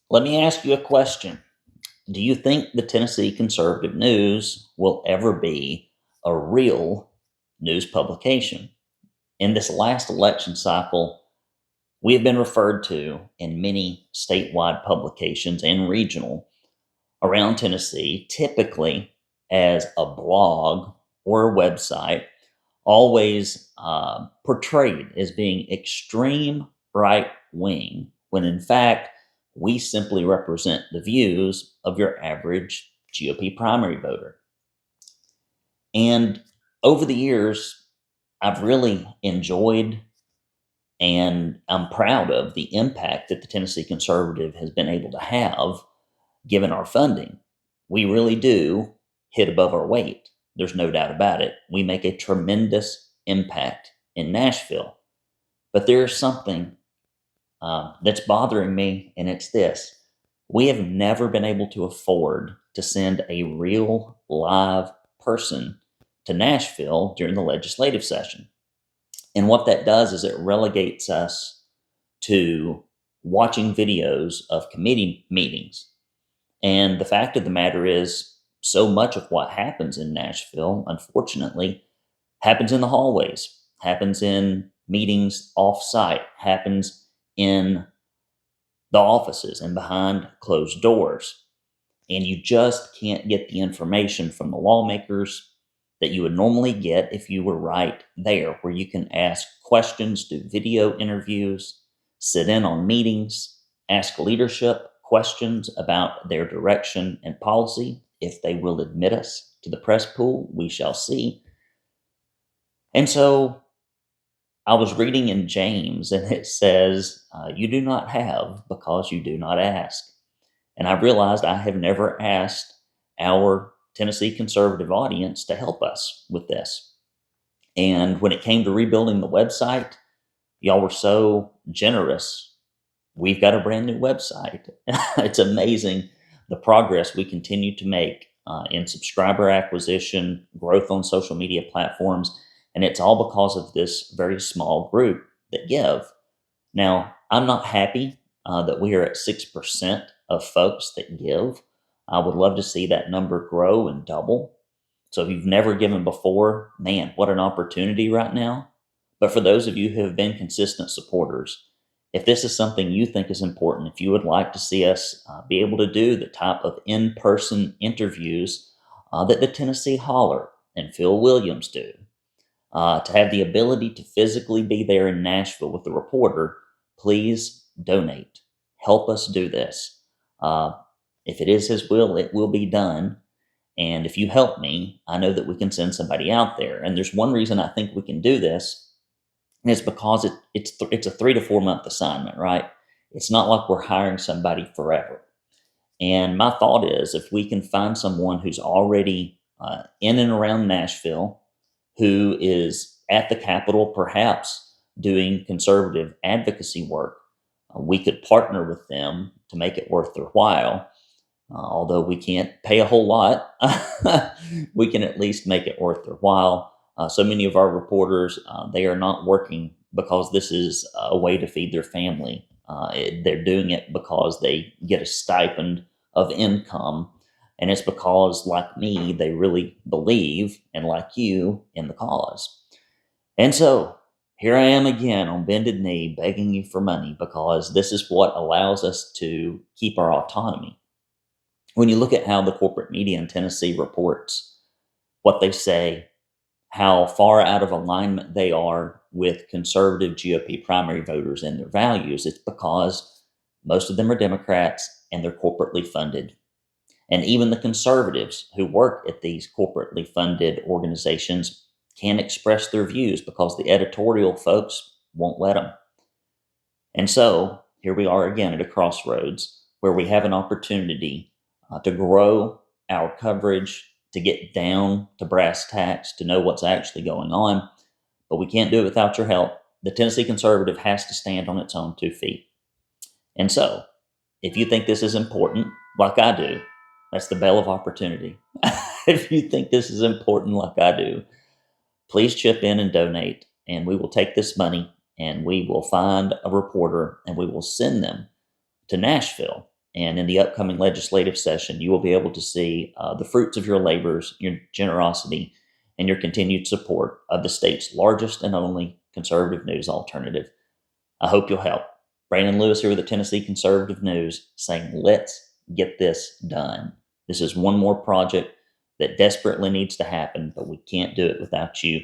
Let me ask you a question. Do you think the Tennessee Conservative News will ever be a real news publication? In this last election cycle, we have been referred to in many statewide publications and regional around Tennessee, typically as a blog or a website, always portrayed as being extreme right wing, when in fact, we simply represent the views of your average GOP primary voter. And over the years, I've really enjoyed and I'm proud of the impact that the Tennessee Conservative has been able to have given our funding. We really do hit above our weight. There's no doubt about it. We make a tremendous impact in Nashville. But there's something that's bothering me, and it's this. We have never been able to afford to send a real live person to Nashville during the legislative session. And what that does is it relegates us to watching videos of committee meetings. And the fact of the matter is, so much of what happens in Nashville, unfortunately, happens in the hallways, happens in meetings off site, happens in the offices and behind closed doors. And you just can't get the information from the lawmakers that you would normally get if you were right there, where you can ask questions, do video interviews, sit in on meetings, ask leadership questions about their direction and policy. If they will admit us to the press pool, we shall see. And so I was reading in James, and it says, You do not have because you do not ask. And I realized I have never asked our Tennessee conservative audience to help us with this. And when it came to rebuilding the website, y'all were so generous. We've got a brand new website. It's amazing the progress we continue to make in subscriber acquisition, growth on social media platforms. And it's all because of this very small group that give. Now, I'm not happy that we are at 6% of folks that give. I would love to see that number grow and double. So if you've never given before, man, what an opportunity right now. But for those of you who have been consistent supporters, if this is something you think is important, if you would like to see us be able to do the type of in-person interviews that the Tennessee Holler and Phil Williams do, to have the ability to physically be there in Nashville with the reporter, please donate. Help us do this. If it is his will, it will be done. And if you help me, I know that we can send somebody out there. And there's one reason I think we can do this, and it's because it's a 3 to 4 month assignment, right? It's not like we're hiring somebody forever. And my thought is, if we can find someone who's already in and around Nashville, who is at the Capitol, perhaps doing conservative advocacy work, we could partner with them to make it worth their while. Although we can't pay a whole lot, we can at least make it worth their while. So many of our reporters, they are not working because this is a way to feed their family. They're doing it because they get a stipend of income. And it's because, like me, they really believe, and like you, in the cause. And so here I am again on bended knee begging you for money, because this is what allows us to keep our autonomy. When you look at how the corporate media in Tennessee reports what they say, how far out of alignment they are with conservative GOP primary voters and their values, it's because most of them are Democrats and they're corporately funded. And even the conservatives who work at these corporately funded organizations can't express their views because the editorial folks won't let them. And so here we are again at a crossroads where we have an opportunity to grow our coverage, to get down to brass tacks, to know what's actually going on. But we can't do it without your help. The Tennessee Conservative has to stand on its own 2 feet. And so, if you think this is important, like I do, that's the bell of opportunity. If you think this is important, like I do, please chip in and donate, and we will take this money and we will find a reporter and we will send them to Nashville. And in the upcoming legislative session, you will be able to see the fruits of your labors, your generosity, and your continued support of the state's largest and only conservative news alternative. I hope you'll help. Brandon Lewis here with the Tennessee Conservative News saying, let's get this done. This is one more project that desperately needs to happen, but we can't do it without you.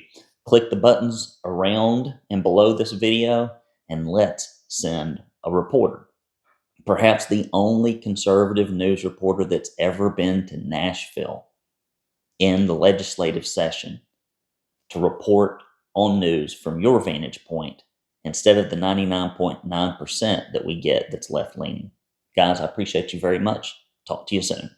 Click the buttons around and below this video, and let's send a reporter. Perhaps the only conservative news reporter that's ever been to Nashville in the legislative session to report on news from your vantage point instead of the 99.9% that we get that's left leaning. Guys, I appreciate you very much. Talk to you soon.